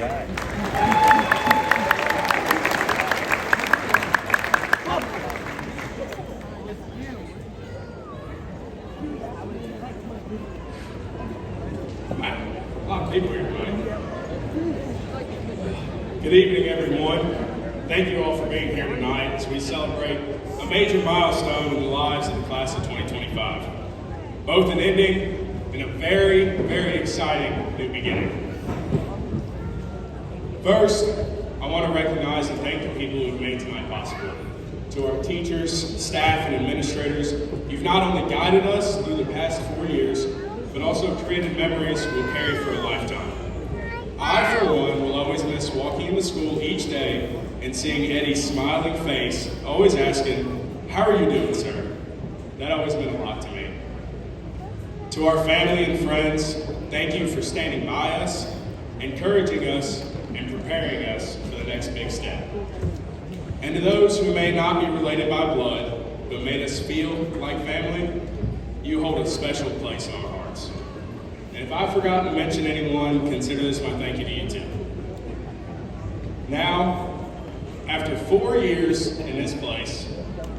A lot of people here tonight. Good evening, everyone. Thank you all for being here tonight as we celebrate a major milestone in the lives of the class of 2025. Both an ending and a very, very exciting new beginning. First, I want to recognize and thank the people who have made tonight possible. To our teachers, staff, and administrators, you've not only guided us through the past 4 years, but also created memories we'll carry for a lifetime. I, for one, will always miss walking into school each day and seeing Eddie's smiling face, always asking, "How are you doing, sir?" That always meant a lot to me. To our family and friends, thank you for standing by us, encouraging us, and preparing us for the next big step. And to those who may not be related by blood, but made us feel like family, you hold a special place in our hearts. And if I've forgotten to mention anyone, consider this my thank you to you too. Now, after 4 years in this place,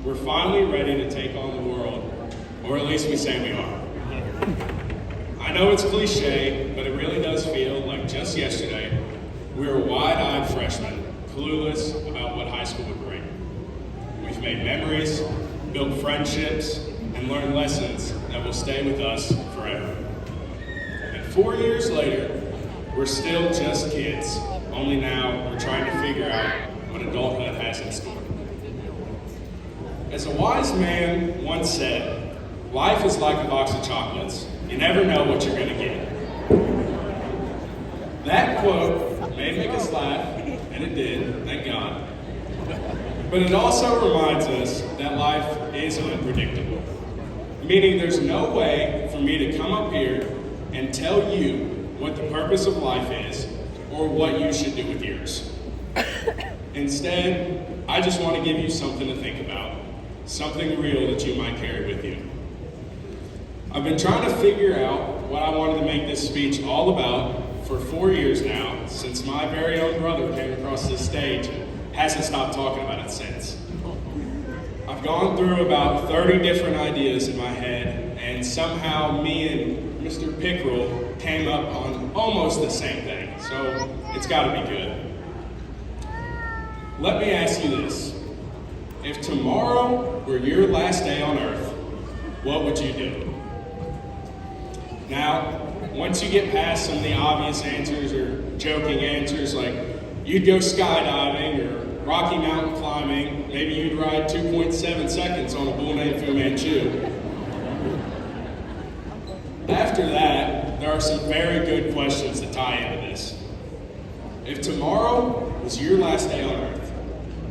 we're finally ready to take on the world, or at least we say we are. I know it's cliche, but it really does feel like just yesterday, we were wide-eyed freshmen, clueless about what high school would bring. We've made memories, built friendships, and learned lessons that will stay with us forever. And 4 years later, we're still just kids, only now we're trying to figure out what adulthood has in store. As a wise man once said, life is like a box of chocolates. You never know what you're going to get. That quote may make us laugh, and it did, thank God. But it also reminds us that life is unpredictable. Meaning there's no way for me to come up here and tell you what the purpose of life is or what you should do with yours. Instead, I just want to give you something to think about, something real that you might carry with you. I've been trying to figure out what I wanted to make this speech all about for 4 years now, since my very own brother came across this stage and hasn't stopped talking about it since. I've gone through about 30 different ideas in my head, and somehow me and Mr. Pickrell came up on almost the same thing, so it's got to be good. Let me ask you this. If tomorrow were your last day on Earth, what would you do? Now, once you get past some of the obvious answers or joking answers, like you'd go skydiving or Rocky Mountain climbing, maybe you'd ride 2.7 seconds on a bull named Fu Manchu. After that, there are some very good questions that tie into this. If tomorrow was your last day on Earth,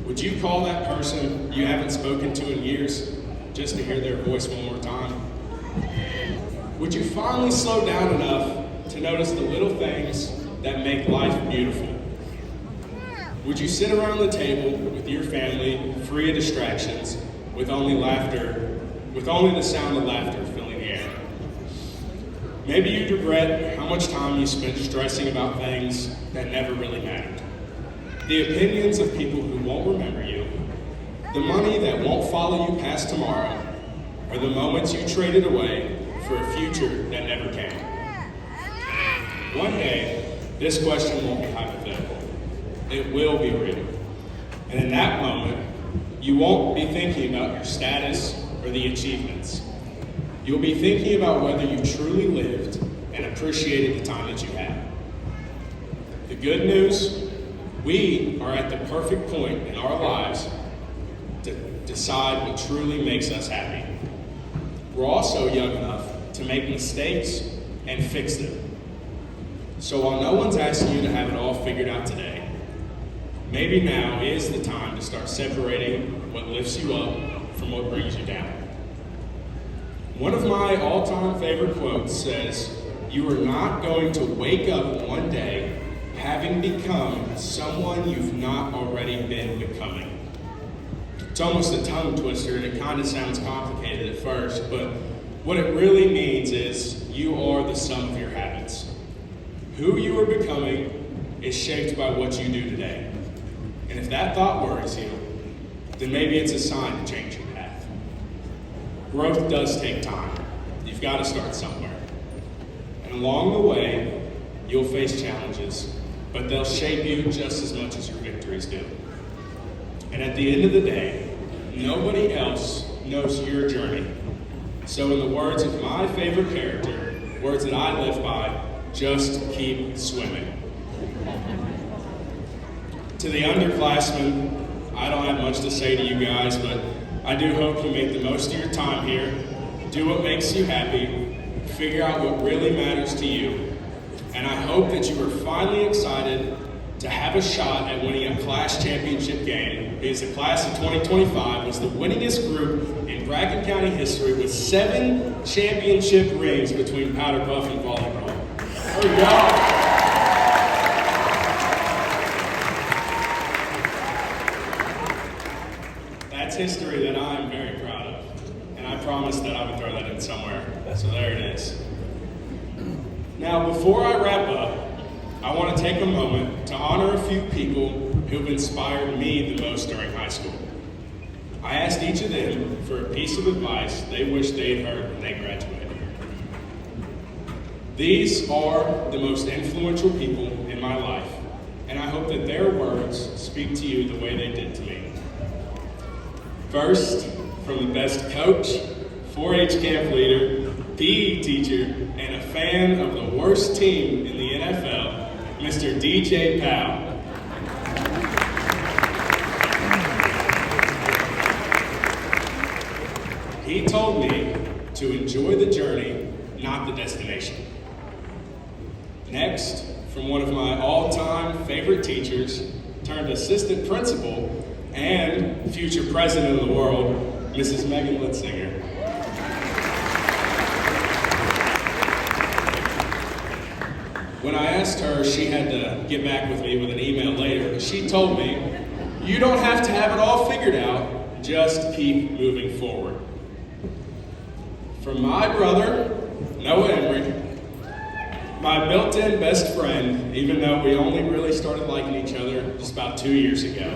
would you call that person you haven't spoken to in years just to hear their voice one more time? Would you finally slow down enough to notice the little things that make life beautiful? Would you sit around the table with your family, free of distractions, with only the sound of laughter filling the air? Maybe you'd regret how much time you spent stressing about things that never really mattered. The opinions of people who won't remember you, the money that won't follow you past tomorrow, or the moments you traded away for a future that never came. One day, this question won't be hypothetical. It will be real. And in that moment, you won't be thinking about your status or the achievements. You'll be thinking about whether you truly lived and appreciated the time that you had. The good news, we are at the perfect point in our lives to decide what truly makes us happy. We're also young enough to make mistakes and fix them. So while no one's asking you to have it all figured out today, maybe now is the time to start separating what lifts you up from what brings you down. One of my all-time favorite quotes says, "You are not going to wake up one day having become someone you've not already been becoming." It's almost a tongue twister, and it kind of sounds complicated at first, but what it really means is you are the sum of your habits. Who you are becoming is shaped by what you do today. And if that thought worries you, then maybe it's a sign to change your path. Growth does take time. You've got to start somewhere. And along the way, you'll face challenges, but they'll shape you just as much as your victories do. And at the end of the day, nobody else knows your journey. So in the words of my favorite character, words that I live by, just keep swimming. To the underclassmen, I don't have much to say to you guys, but I do hope you make the most of your time here, do what makes you happy, figure out what really matters to you, and I hope that you are finally excited to have a shot at winning a class championship game, because the class of 2025 was the winningest group in Bracken County history with 7 championship rings between powder puff and volleyball. There we go. That's history that I am very proud of, and I promised that I would throw that in somewhere, so there it is. Now, before I wrap up, I want to take a moment to honor a few people who've inspired me the most during high school. I asked each of them for a piece of advice they wish they'd heard when they graduated. These are the most influential people in my life, and I hope that their words speak to you the way they did to me. First, from the best coach, 4-H camp leader, PE teacher, and a fan of the worst team in the NFL, Mr. DJ Powell. He told me to enjoy the journey, not the destination. Next, from one of my all-time favorite teachers, turned assistant principal and future president of the world, Mrs. Megan Litzinger. When I asked her, she had to get back with me with an email later, but she told me, you don't have to have it all figured out, just keep moving forward. From my brother, Noah Emery, my built-in best friend, even though we only really started liking each other just about 2 years ago.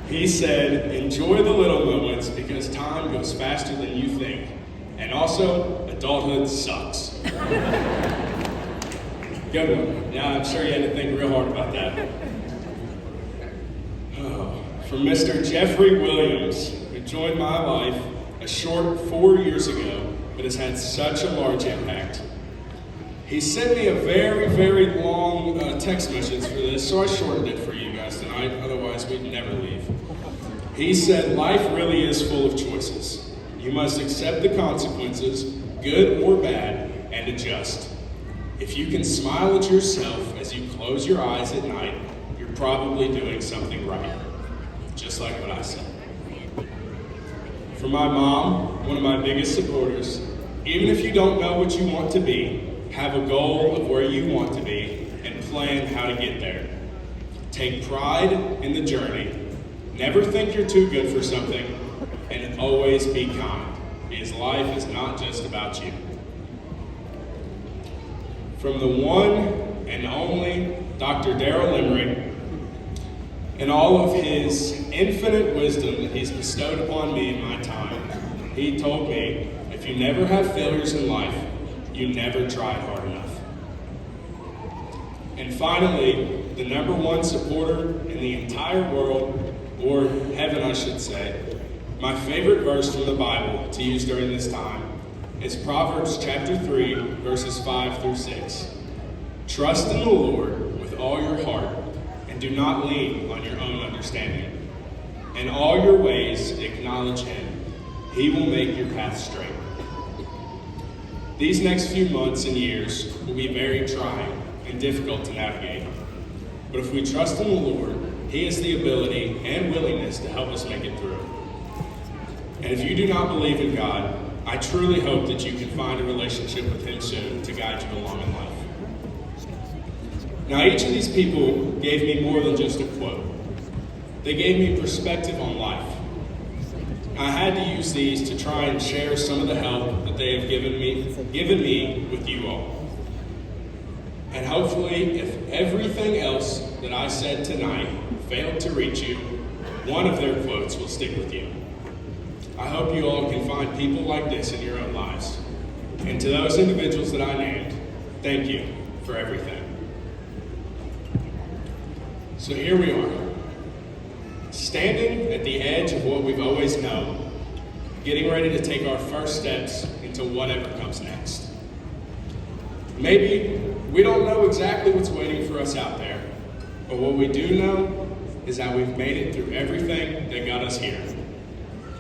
He said, enjoy the little moments because time goes faster than you think. And also, adulthood sucks. Good one. Yeah, I'm sure you had to think real hard about that. Oh, from Mr. Jeffrey Williams, who joined my life a short 4 years ago, but has had such a large impact. He sent me a very, very long text message for this, so I shortened it for you guys tonight, otherwise we'd never leave. He said, life really is full of choices. You must accept the consequences, good or bad, and adjust. If you can smile at yourself as you close your eyes at night, you're probably doing something right. Just like what I said. For my mom, one of my biggest supporters, even if you don't know what you want to be, have a goal of where you want to be and plan how to get there. Take pride in the journey. Never think you're too good for something, and always be kind, because life is not just about you. From the one and only Dr. Darrell Emery, and all of his infinite wisdom that he's bestowed upon me in my time, he told me, if you never have failures in life, you never tried hard enough. And finally, the number one supporter in the entire world, or heaven I should say, my favorite verse from the Bible to use during this time is Proverbs chapter 3, verses 5 through 6. Trust in the Lord with all your heart, and do not lean on your own understanding. In all your ways acknowledge Him. He will make your path straight. These next few months and years will be very trying and difficult to navigate. But if we trust in the Lord, He has the ability and willingness to help us make it through. And if you do not believe in God, I truly hope that you can find a relationship with Him soon to guide you along in life. Now, each of these people gave me more than just a quote. They gave me perspective on life. I had to use these to try and share some of the help that they have given me with you all. And hopefully, if every that I said tonight failed to reach you, one of their quotes will stick with you. I hope you all can find people like this in your own lives. And to those individuals that I named, thank you for everything. So here we are, standing at the edge of what we've always known, getting ready to take our first steps into whatever comes next. Maybe we don't know exactly what's waiting for us out there, but what we do know is that we've made it through everything that got us here.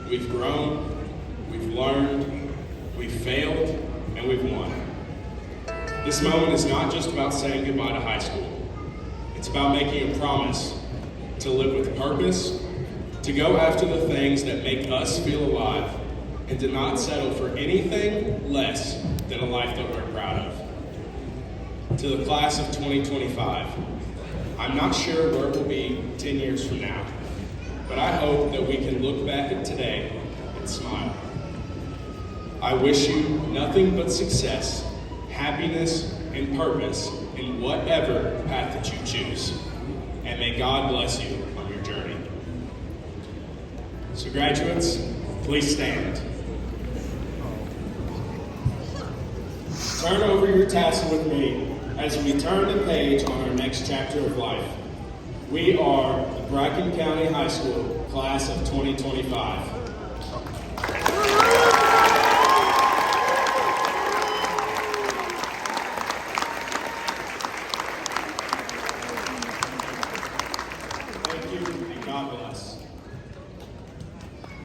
We've grown, we've learned, we've failed, and we've won. This moment is not just about saying goodbye to high school. It's about making a promise to live with purpose, to go after the things that make us feel alive, and to not settle for anything less than a life that we're proud of. To the class of 2025, I'm not sure where we'll be 10 years from now, but I hope that we can look back at today and smile. I wish you nothing but success, happiness, and purpose in whatever path that you choose. And may God bless you on your journey. So graduates, please stand. Turn over your tassel with me as we turn the page on our next chapter of life. We are the Bracken County High School class of 2025.